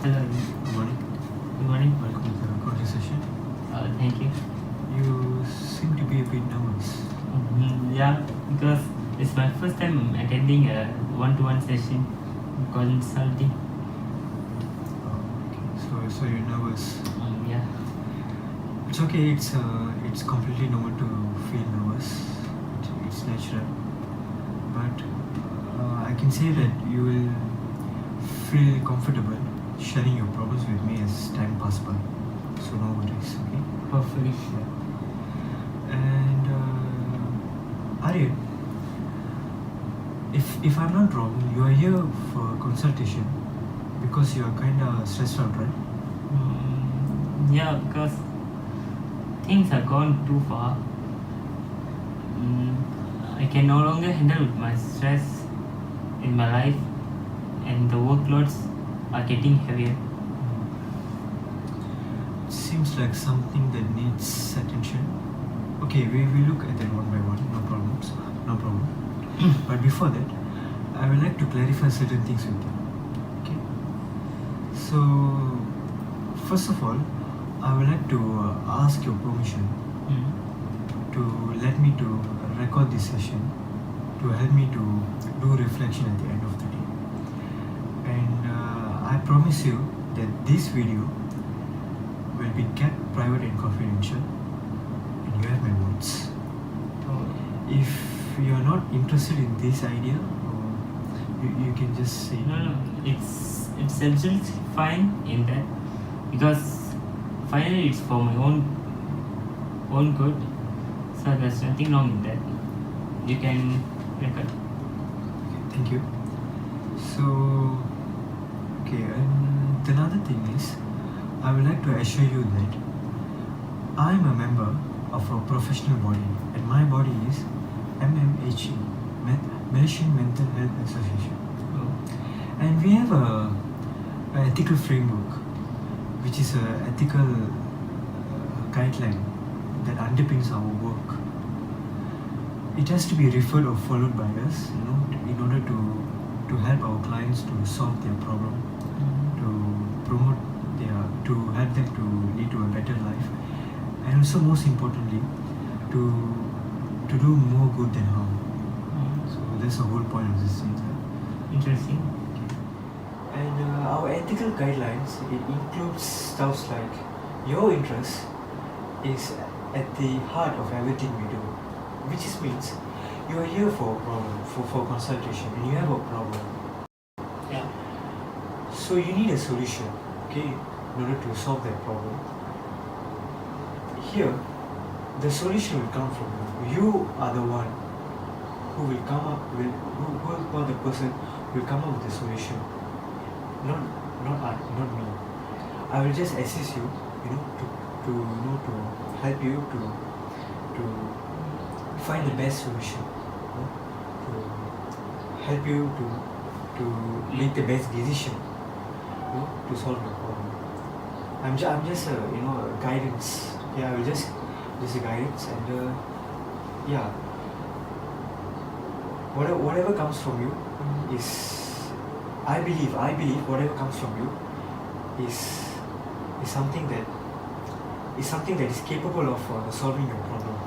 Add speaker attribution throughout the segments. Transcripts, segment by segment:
Speaker 1: Hello.
Speaker 2: Good morning.
Speaker 1: Good morning.
Speaker 2: Welcome to the recording session.
Speaker 1: Thank you.
Speaker 2: You seem to be a bit nervous.
Speaker 1: Yeah, because it's my first time attending a one-to-one session consulting.
Speaker 2: Okay. So you're nervous.
Speaker 1: Yeah.
Speaker 2: It's okay. It's completely normal to feel nervous. It's natural. But I can say that you will feel comfortable sharing your problems with me as time passes by. So no worries. Okay.
Speaker 1: Hopefully.
Speaker 2: And Aryan, if I'm not wrong, you are here for consultation because you are kinda stressed out, right?
Speaker 1: Yeah, because things have gone too far. I can no longer handle my stress in my life, and the workloads are getting heavier.
Speaker 2: It seems like something that needs attention. Okay, we look at that one by one. No problems. No problem. But before that, I would like to clarify certain things with you. Okay. So, first of all, I would like to ask your permission to let me to record this session to help me to do reflection at the end of the day. And I promise you that this video will be kept private and confidential, and you have my words. If you are not interested in this idea, you can just say
Speaker 1: No, it's absolutely fine in that, because finally it's for my own good, so there's nothing wrong in that. You can record.
Speaker 2: Thank you. So, okay, and another thing is, I would like to assure you that I am a member of a professional body, and my body is MMHE, Malaysian Mental Health Association. And we have a ethical framework, which is a ethical guideline that underpins our work. It has to be referred or followed by us, in order to help our clients to solve their problem, to promote to help them to lead to a better life, and also most importantly, to do more good than harm. So that's the whole point of this thing.
Speaker 1: Interesting.
Speaker 2: And our ethical guidelines, it includes stuff like your interest is at the heart of everything we do, which means you are here for a problem, for consultation, and you have a problem.
Speaker 1: Yeah.
Speaker 2: So you need a solution, okay, in order to solve that problem. Here, the solution will come from you. You are the one who will come up with, who are the person who will come up with the solution. Not me. I will just assist you, to help you to find the best solution, to help you to make the best decision, to solve the problem. I'm just a guidance. Yeah, I will just a guidance, and yeah, whatever comes from you is, I believe whatever comes from you is something that is capable of solving your problem.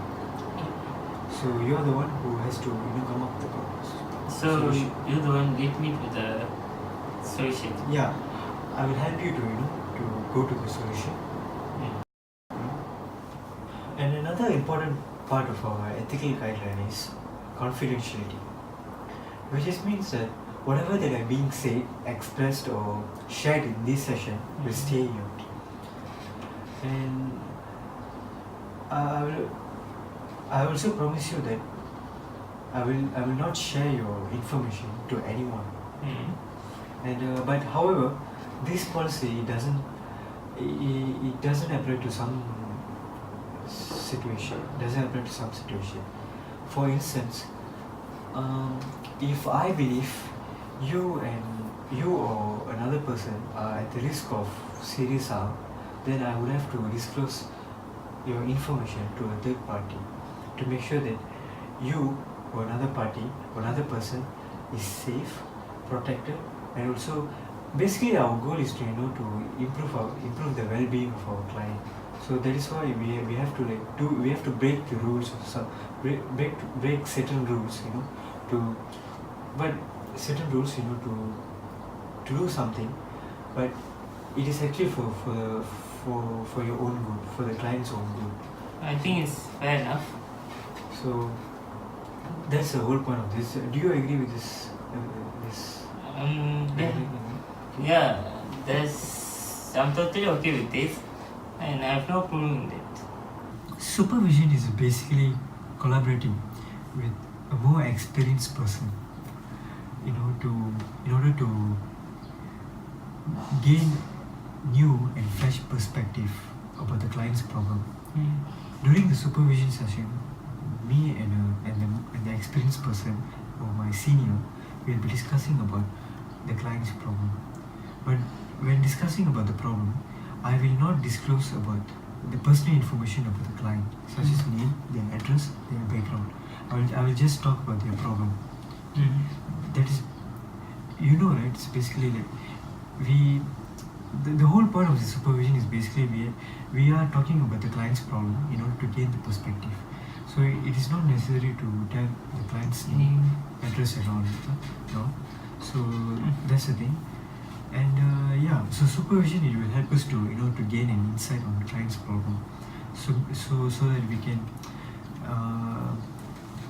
Speaker 2: So you are the one who has to come up with the problem.
Speaker 1: So
Speaker 2: solution.
Speaker 1: you're the one get me to the solution.
Speaker 2: Yeah, I will help you to go to the solution. And another important part of our ethical guideline is confidentiality, which just means that whatever that are being said, expressed, or shared in this session will stay here. And I also promise you that I will not share your information to anyone. And but however, this policy doesn't apply to some situation. For instance, if I believe you or another person are at the risk of serious harm, then I would have to disclose your information to a third party to make sure that you or another party or another person is safe, protected, and also basically our goal is to to improve the well-being of our client. So that is why we have to we have to break the rules of some break certain rules, to but certain rules, to do something, but it is actually for your own good, for the client's own good.
Speaker 1: I think it's fair enough.
Speaker 2: So that's the whole point of this. Do you agree with this?
Speaker 1: Yeah, I'm totally okay with this, and I have no problem with it.
Speaker 2: Supervision is basically collaborating with a more experienced person, in order to gain new and fresh perspective about the client's problem. During the supervision session, me and the experienced person or my senior will be discussing about the client's problem. But when discussing about the problem, I will not disclose about the personal information about the client, such as name, their address, their background. I will just talk about their problem. That is, right? It's basically like the whole point of the supervision is basically we are talking about the client's problem in order to gain the perspective. So it is not necessary to tell the client's name, address, and all. No. So that's the thing. And so supervision, it will help us to to gain an insight on the client's problem, so that we can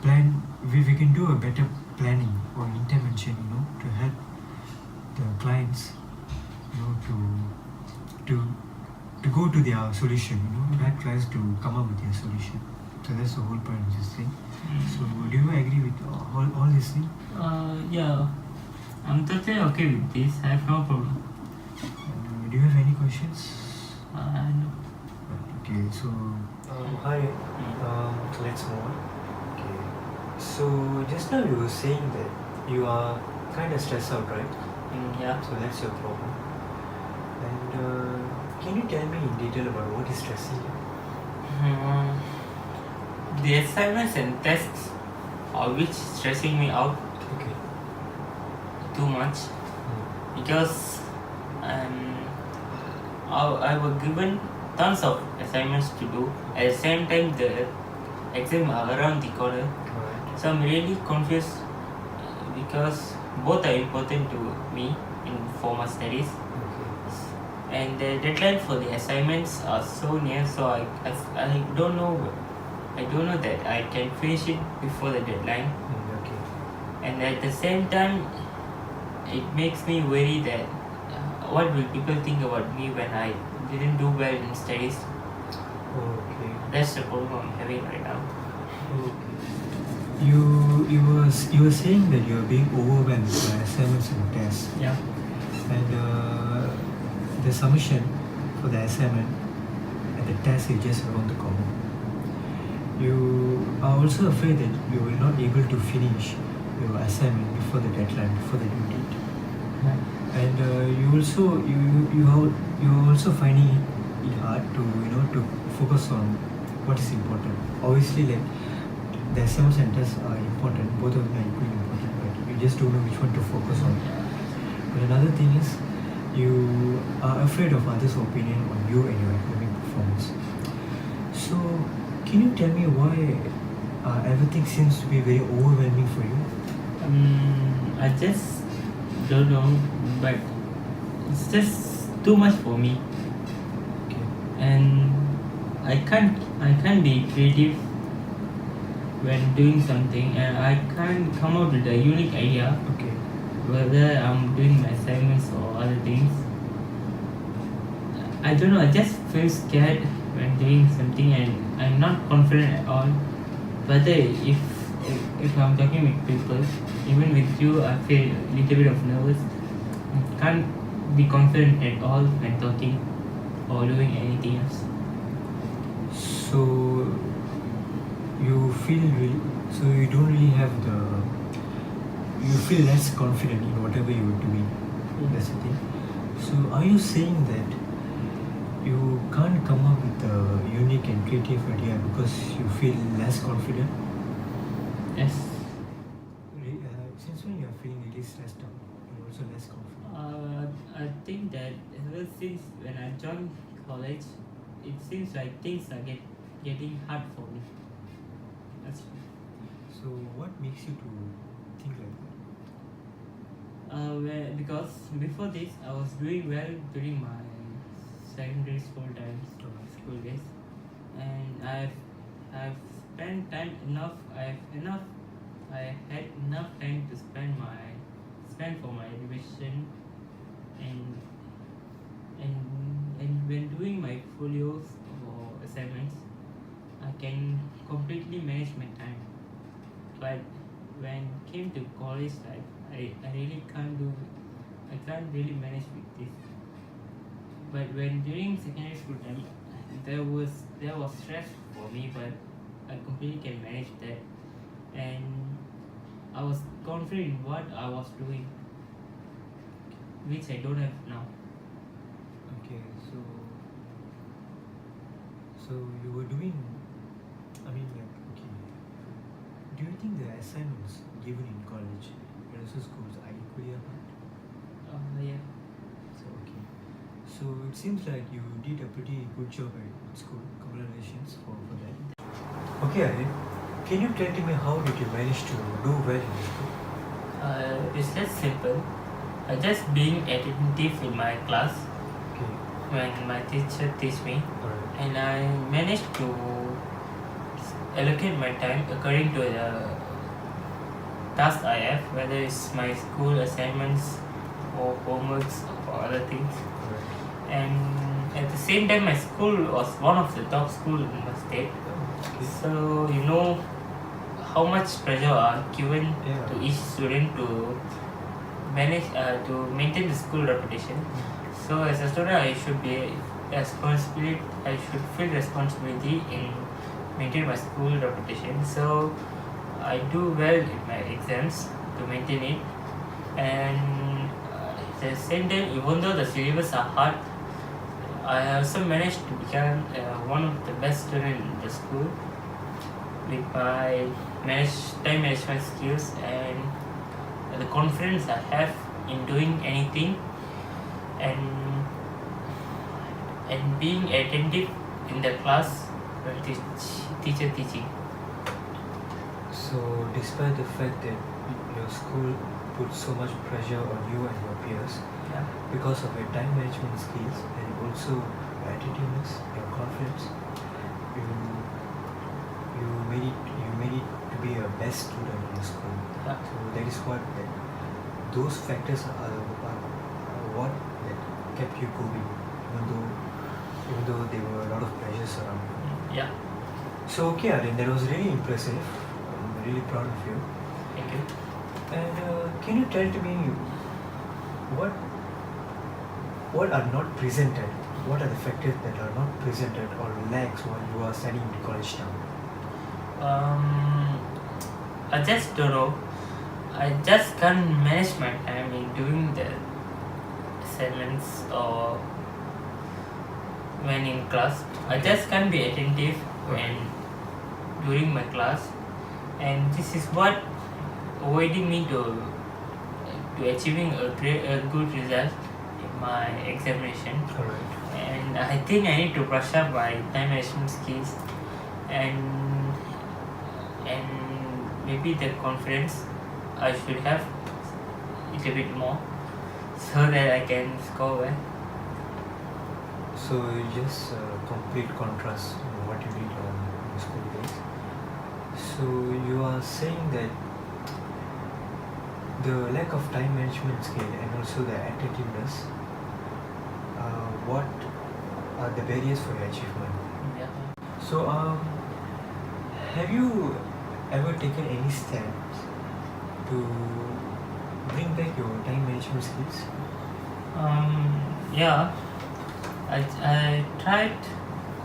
Speaker 2: plan. We can do a better planning or intervention, to help the clients, to go to their solution. To help clients to come up with their solution. So that's the whole point of this thing. So do you agree with all this thing?
Speaker 1: Yeah, I'm totally okay with this. I have no problem.
Speaker 2: Do you have any questions?
Speaker 1: No.
Speaker 2: Okay, so hi. Let's move on. Okay, so just now you were saying that you are kind of stressed out, right?
Speaker 1: Yeah.
Speaker 2: So that's your problem. And can you tell me in detail about what is stressing you?
Speaker 1: The assignments and tests are which stressing me out
Speaker 2: Okay.
Speaker 1: too much, because I was given tons of assignments to do. At the same time, the exam are around the corner,
Speaker 2: Alright.
Speaker 1: so I'm really confused because both are important to me for my studies,
Speaker 2: Okay.
Speaker 1: and the deadline for the assignments are so near. So I don't know. I don't know that I can finish it before the deadline,
Speaker 2: Okay.
Speaker 1: and at the same time, it makes me worry that what will people think about me when I didn't do well in studies.
Speaker 2: Okay.
Speaker 1: That's the problem I'm having right now.
Speaker 2: Okay. You were saying that you are being overwhelmed by assignments and tests,
Speaker 1: Yeah.
Speaker 2: and the submission for the assignment and the test is just around the corner. You are also afraid that you will not be able to finish your assignment before the deadline, before the due date, and you are also finding it hard to to focus on what is important. Obviously, like the assignments and tests are important, both of them are equally important, but you just don't know which one to focus on. But another thing is, you are afraid of others' opinion on you and your academic performance. So, can you tell me why everything seems to be very overwhelming for you?
Speaker 1: I just don't know, but it's just too much for me,
Speaker 2: Okay.
Speaker 1: and I can't be creative when doing something, and I can't come up with a unique idea
Speaker 2: Okay.
Speaker 1: whether I'm doing my assignments or other things. I don't know, I just feel scared when doing something, and I'm not confident at all. Whether if I'm talking with people, even with you, I feel a little bit of nervous. I can't be confident at all when talking or doing anything else.
Speaker 2: So you don't really have you feel less confident in whatever you are doing. That's the thing. So are you saying that you can't come up with a unique and creative idea because you feel less confident?
Speaker 1: Yes.
Speaker 2: Since when you are feeling really stressed out, you're also less confident?
Speaker 1: I think that ever since when I joined college, it seems like things are getting hard for me. That's
Speaker 2: So what makes you to think like that?
Speaker 1: because before this I was doing well during my secondary school times, school days, and I've spent time enough. I had enough time to spend for my revision, and and when doing my folios or assignments, I can completely manage my time. But when came to college life, I really I can't really manage with this. But when during secondary school time, there was stress for me, but I completely can manage that, and I was confident in what I was doing, which I don't have now.
Speaker 2: Okay, so you were doing, I mean, like, okay, do you think the assignments given in college and also schools are equally hard?
Speaker 1: Yeah.
Speaker 2: So, okay, so it seems like you did a pretty good job at school. Congratulations for that. Okay, Aarvin, can you tell me how did you manage to do well in school?
Speaker 1: It's just simple. Just being attentive in my class
Speaker 2: Okay,
Speaker 1: when my teacher teach me,
Speaker 2: alright.
Speaker 1: and I managed to allocate my time according to the task I have, whether it's my school assignments or homeworks or other things.
Speaker 2: Alright.
Speaker 1: And at the same time, my school was one of the top school in the state.
Speaker 2: Okay.
Speaker 1: So you know how much pressure are given
Speaker 2: Yeah.
Speaker 1: to each student to manage to maintain the school reputation. So as a student, I should feel responsibility in maintaining my school reputation. So I do well in my exams to maintain it, and at the same time, even though the syllabus are hard, I also managed to become one of the best students in the school with my time management skills and the confidence I have in doing anything, and being attentive in the class when teacher teaching.
Speaker 2: So, despite the fact that your school put so much pressure on you and your peers,
Speaker 1: Yeah.
Speaker 2: because of your time management skills and also your attentiveness, your confidence, you you made it to be a best student in the school.
Speaker 1: Yeah.
Speaker 2: So that is what those factors are what that kept you going, even though there were a lot of pressures around you.
Speaker 1: Yeah.
Speaker 2: So okay, Aarvin, that was really impressive. I'm really proud of you.
Speaker 1: Thank you.
Speaker 2: And can you tell to me what are not presented? What are the factors that are not presented or lacks while you are studying in college now?
Speaker 1: I just don't know. I just can't manage my time in doing the assignments or when in class. I just can't be attentive when during my class, and this is what avoiding me to achieving a good result in my examination.
Speaker 2: Alright.
Speaker 1: And I think I need to brush up my time management skills, and maybe the confidence I should have a little bit more so that I can score well.
Speaker 2: So just complete contrast to what you did on your school days. So you are saying that the lack of time management skill and also the attentiveness, what are the barriers for your achievement?
Speaker 1: Yeah.
Speaker 2: So have you ever taken any steps to bring back your time management skills?
Speaker 1: Yeah. I tried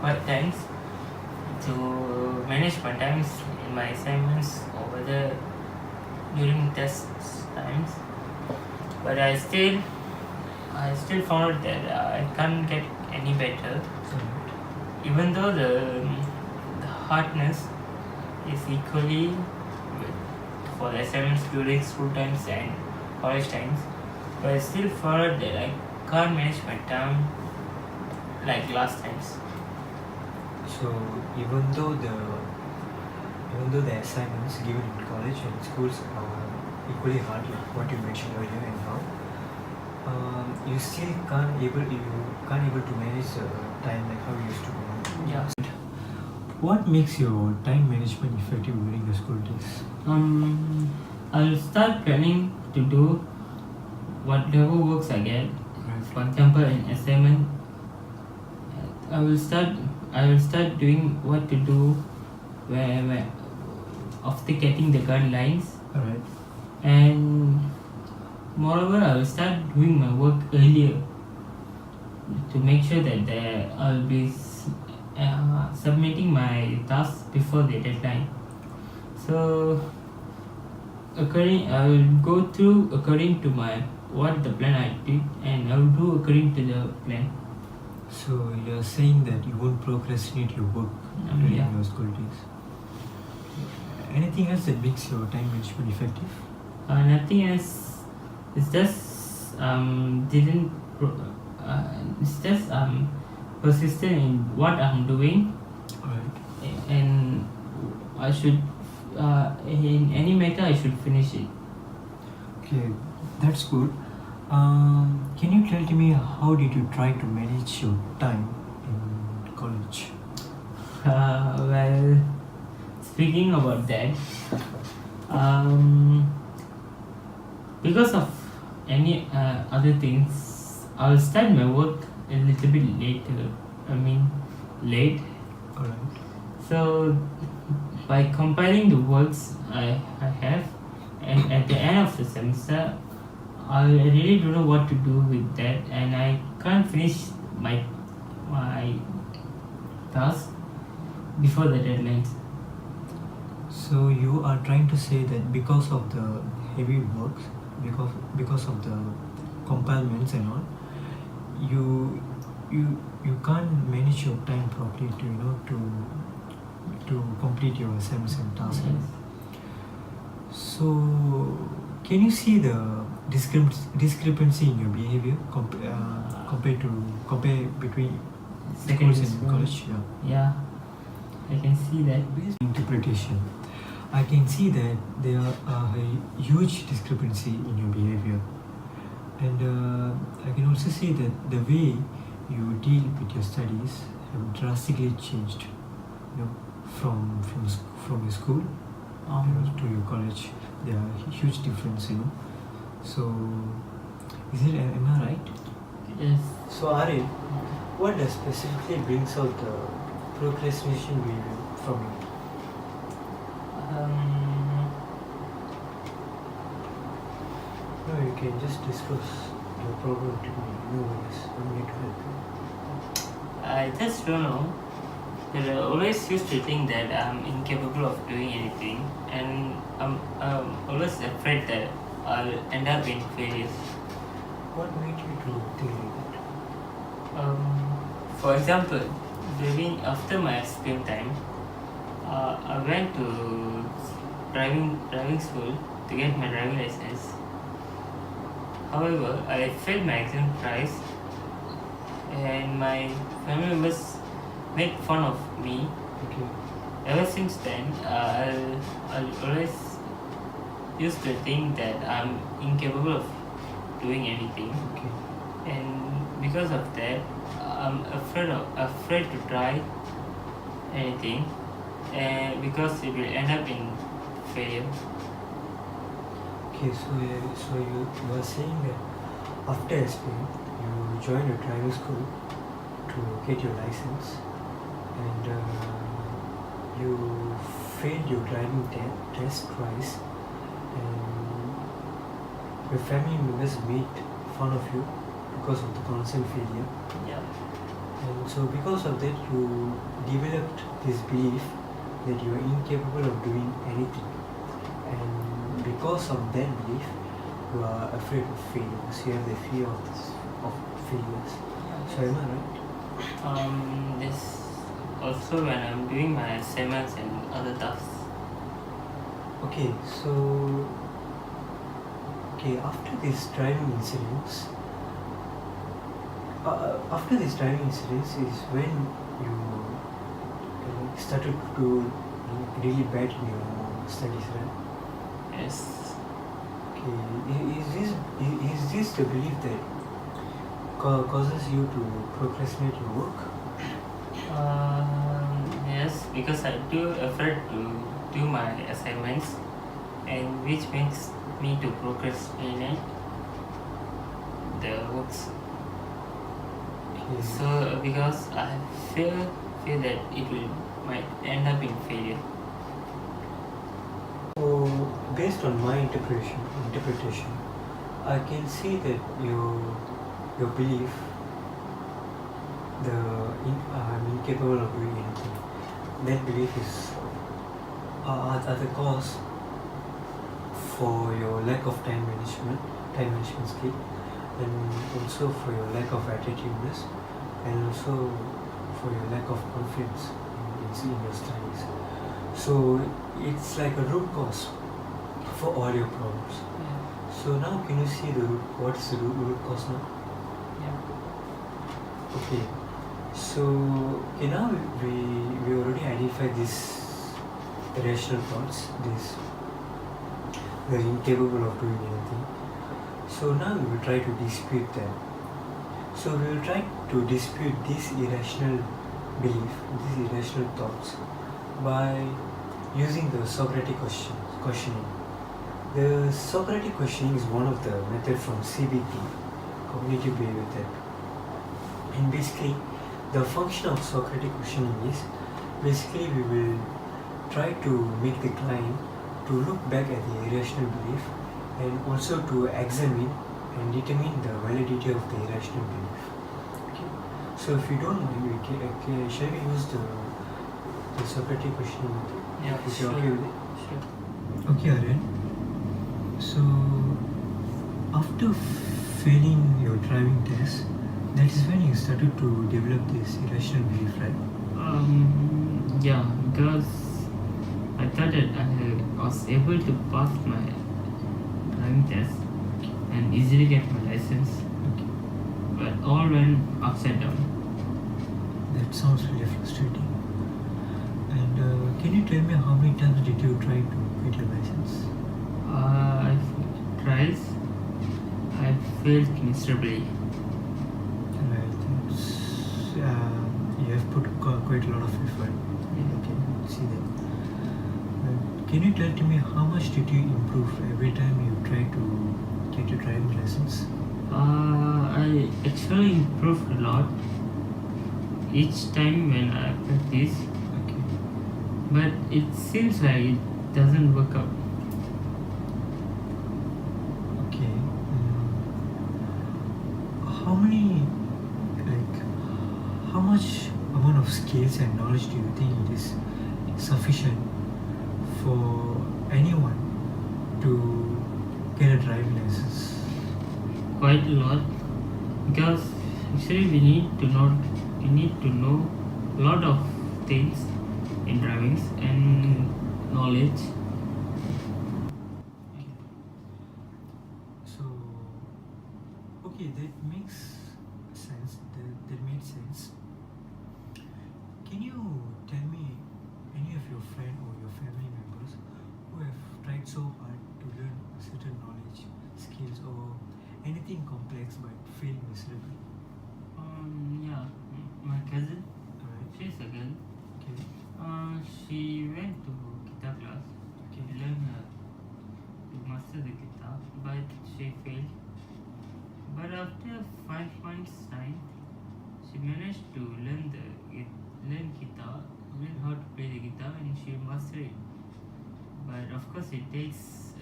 Speaker 1: quite times to manage my times in my assignments or whether during test times, but I still found out that I can't get any better, even though the hardness is equally for the assignments during school times and college times, but I still found out that I can't manage my time like last times.
Speaker 2: So even though the assignments given in college and schools are equally hard, like what you mentioned earlier and now, you still can't able to manage the time like how you used to do.
Speaker 1: Yeah.
Speaker 2: What makes your time management effective during the school days?
Speaker 1: I'll start planning to do whatever works I get.
Speaker 2: Right.
Speaker 1: For example, an assignment, I will start doing what to do where after getting the guidelines,
Speaker 2: Alright.
Speaker 1: and moreover I will start doing my work earlier to make sure that I'll be submitting my tasks before the deadline. So I will go through according to what the plan I did, and I will do according to the plan.
Speaker 2: So you're saying that you won't procrastinate your work during
Speaker 1: Yeah.
Speaker 2: your school days. Anything else that makes your time management effective?
Speaker 1: Nothing else. It's just persistent in what I'm doing,
Speaker 2: Alright.
Speaker 1: and I should in any matter I should finish it.
Speaker 2: Okay, that's good. Can you tell me how did you try to manage your time in college?
Speaker 1: Well, speaking about that, because of any other things, I'll start my work a little bit later. Late.
Speaker 2: Alright.
Speaker 1: So by compiling the works I have, and at the end of the semester, I really don't know what to do with that, and I can't finish my task before the deadlines.
Speaker 2: So you are trying to say that because of the heavy works, because of the compilements and all, you can't manage your time properly to complete your assignments and tasks.
Speaker 1: Yes.
Speaker 2: So can you see the discrepancy in your behavior compare between
Speaker 1: Secondary
Speaker 2: schools and
Speaker 1: school.
Speaker 2: college?
Speaker 1: Yeah, I can see that.
Speaker 2: Based on interpretation, I can see that there are a huge discrepancy in your behavior, and I can also see that the way you deal with your studies have drastically changed. From your school to your college, there are huge difference. So, am I right?
Speaker 1: Yes.
Speaker 2: So, Arif, what does specifically brings out the procrastination behavior from you? No, you can just discuss your problem to me. No worries, I'm here to help you.
Speaker 1: I just don't know. But I always used to think that I'm incapable of doing anything, and I'm always afraid that I'll end up in failure.
Speaker 2: What made you to think like that?
Speaker 1: For example, after my spring time, I went to driving school to get my driving license. However, I failed my exam twice, and my family members made fun of me.
Speaker 2: Okay.
Speaker 1: Ever since then, I'll always used to think that I'm incapable of doing anything,
Speaker 2: Okay.
Speaker 1: and because of that, I'm afraid to try anything, and because it will end up in failure.
Speaker 2: Okay, so you were saying that after SP, you joined a driving school to get your license, and you failed your driving test twice, and your family members made fun of you because of the constant failure.
Speaker 1: Yeah.
Speaker 2: And so because of that, you developed this belief that you are incapable of doing anything. And because of that belief, you are afraid of failures. You have the fear of failures. So am I right?
Speaker 1: This also when I'm doing my assignments and other tasks.
Speaker 2: Okay, after these driving incidents, After this driving incidents is when you started to do really bad in your studies, right?
Speaker 1: Yes.
Speaker 2: Okay. Is this the belief that causes you to procrastinate your work?
Speaker 1: Yes, because I do afraid to do my assignments, and which makes me to procrastinate the works.
Speaker 2: Okay.
Speaker 1: So because I fear that it will might end up in failure.
Speaker 2: So based on my interpretation, I can see that your belief, I'm incapable of doing anything. That belief is are the cause for your lack of time management skill, and also for your lack of attentiveness, and also for your lack of confidence in your studies. So it's like a root cause for all your problems.
Speaker 1: Yeah.
Speaker 2: So now can you see what is the root cause now?
Speaker 1: Yeah.
Speaker 2: Okay. So now we already identified these irrational thoughts, this we're incapable of doing anything. So now we will try to dispute them. So we will try to dispute this irrational belief, these irrational thoughts, by using the Socratic questioning. The Socratic questioning is one of the methods from CBT, cognitive behavior therapy. And basically, the function of Socratic questioning is basically we will try to make the client to look back at the irrational belief and also to examine and determine the validity of the irrational belief. Okay. So if you don't mind, shall we use the Socratic questioning method?
Speaker 1: Yeah,
Speaker 2: If
Speaker 1: sure.
Speaker 2: you're okay with it?
Speaker 1: Sure.
Speaker 2: Okay, Aryan. So after failing your driving test, that is when you started to develop this irrational belief, right?
Speaker 1: Yeah, because I thought that I was able to pass my driving test and easily get my license,
Speaker 2: Okay.
Speaker 1: but all went upside down.
Speaker 2: That sounds really frustrating. And can you tell me how many times did you try to get your license?
Speaker 1: I've tried. I failed miserably.
Speaker 2: Right. You have put quite a lot of effort.
Speaker 1: Yeah.
Speaker 2: Okay, see that. Can you tell to me how much did you improve every time you try to get your driving license?
Speaker 1: I actually improved a lot each time when I practice,
Speaker 2: Okay.
Speaker 1: but it seems like it doesn't work out.
Speaker 2: Okay. How many, how much amount of skills and knowledge do you think it is sufficient for anyone to get a driving license?
Speaker 1: Quite a lot, because actually we need to know a lot of things in drivings and knowledge.
Speaker 2: So, okay, that makes sense. That makes sense. Can you tell me any of your friend or your family members who have tried so hard to learn certain knowledge, skills, or anything complex but failed miserably?
Speaker 1: Yeah, my cousin,
Speaker 2: Alright.
Speaker 1: she's a girl.
Speaker 2: Okay.
Speaker 1: She went to guitar class
Speaker 2: Okay.
Speaker 1: to learn to master the guitar, but she failed. But after 5 months' time, she managed to learn guitar, learn how to play the guitar, and she mastered it. But of course, it takes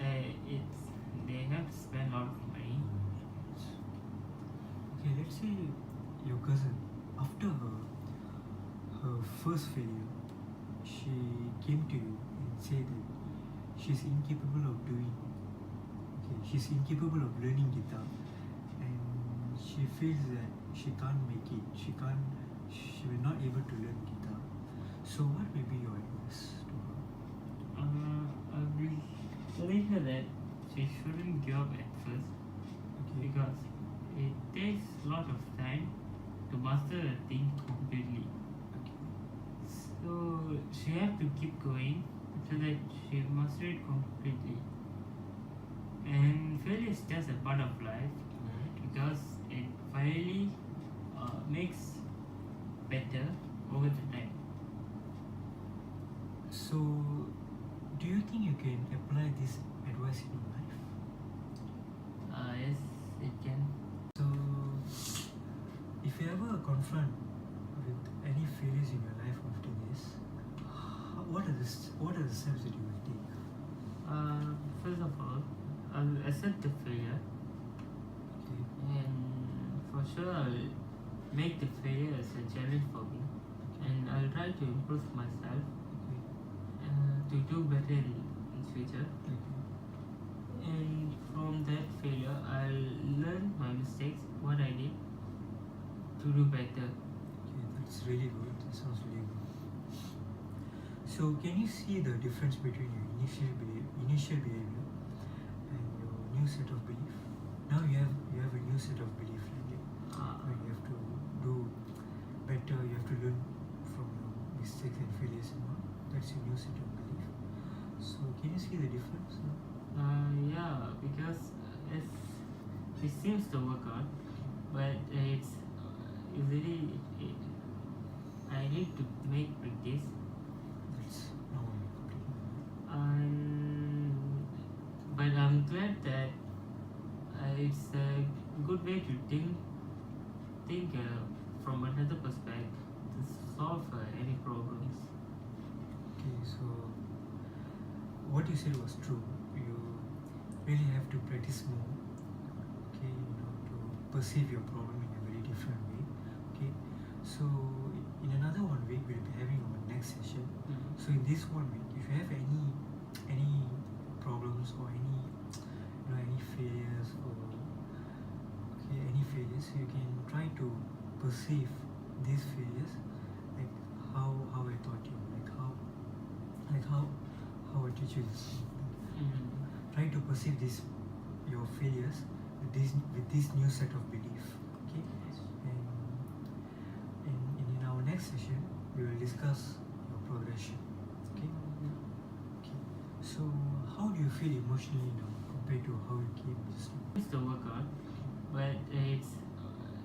Speaker 1: they have to spend a lot of money.
Speaker 2: Okay, let's say your cousin, after her first failure, she came to you and said that she's incapable of doing. Okay, she's incapable of learning guitar, and she feels that she can't make it. She will not able to learn guitar. So what will be your advice to her?
Speaker 1: I will tell her that she shouldn't give up at first,
Speaker 2: Okay.
Speaker 1: because it takes a lot of time to master a thing completely.
Speaker 2: Okay.
Speaker 1: So she have to keep going so that she master it completely. And failure is just a part of life because it finally makes better over the time.
Speaker 2: So, do you think you can apply this advice in your life?
Speaker 1: Yes, it can.
Speaker 2: So, if you ever confront with any failures in your life after this, what are the steps that you will take?
Speaker 1: First of all, I'll accept the failure,
Speaker 2: Okay.
Speaker 1: and for sure I'll make the failure as a challenge for me, and I'll try to improve myself
Speaker 2: Okay.
Speaker 1: to do better in future.
Speaker 2: Okay.
Speaker 1: And from that failure, I'll learn my mistakes, what I did to do better.
Speaker 2: Okay, that's really good. That sounds really good. So, can you see the difference between your initial behavior and your new set of belief? Now you have a new set of belief, right? When you have to do better, you have to learn from your mistakes and failures and all. That's your new set of belief. So, can you see the difference?
Speaker 1: Yeah, because it seems to work out, but it's usually I need to make practice.
Speaker 2: That's normal.
Speaker 1: But I'm glad that it's a good way to think from another perspective to solve any problems.
Speaker 2: Okay, so what you said was true. You really have to practice more, okay, to perceive your problem in a very different way. Okay, so in another 1 week we'll be having our next session. So in this 1 week, if you have any problems or any failures or any failures, you can try to perceive these failures like how I taught you, how I teach you this. Try to perceive your failures with this new set of belief. Okay, and in our next session we will discuss your progression. Okay. Okay. So how do you feel emotionally now compared to how you came just now?
Speaker 1: It's the workout, but it's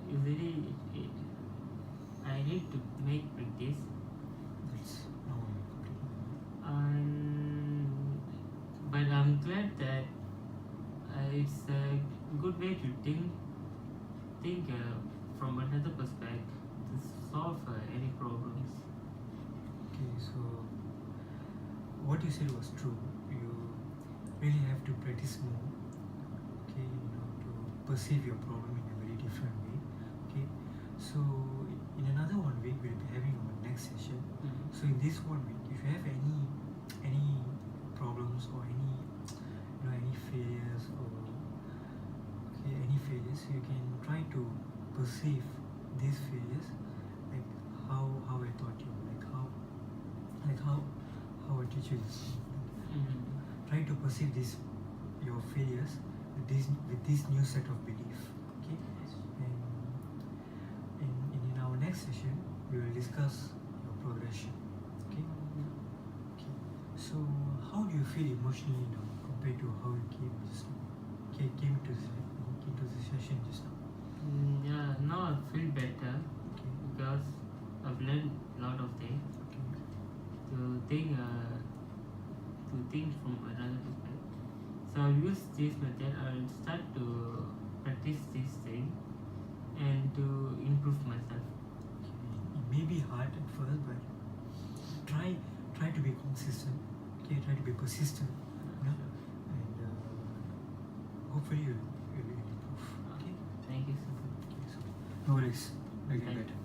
Speaker 1: usually I need to make practice.
Speaker 2: That's normal.
Speaker 1: But I'm glad that it's a good way to think from another perspective to solve any problems.
Speaker 2: Okay, so what you said was true. You really have to practice more, okay, to perceive your problem in a very different way. Okay, so in another 1 week we'll be having our next session. So in this 1 week, if you have any problems or any failures or any failures, you can try to perceive these failures like how I taught you, how I teach you this. Try to perceive your failures with this new set of belief. Okay, and in our next session we will discuss your progression. Okay. Okay. So how do you feel emotionally now compared to how you came just now? Came to the session just now.
Speaker 1: Yeah, now I feel better
Speaker 2: Okay.
Speaker 1: because I've learned a lot of things
Speaker 2: Okay.
Speaker 1: to think from another perspective. So I'll use this method. I'll start to practice this thing and to improve myself.
Speaker 2: It may be hard at first, but try to be consistent. Okay, try to be persistent. And hopefully you'll improve. Okay.
Speaker 1: Thank you so much.
Speaker 2: Okay, so no worries. You'll get
Speaker 1: Thank
Speaker 2: better.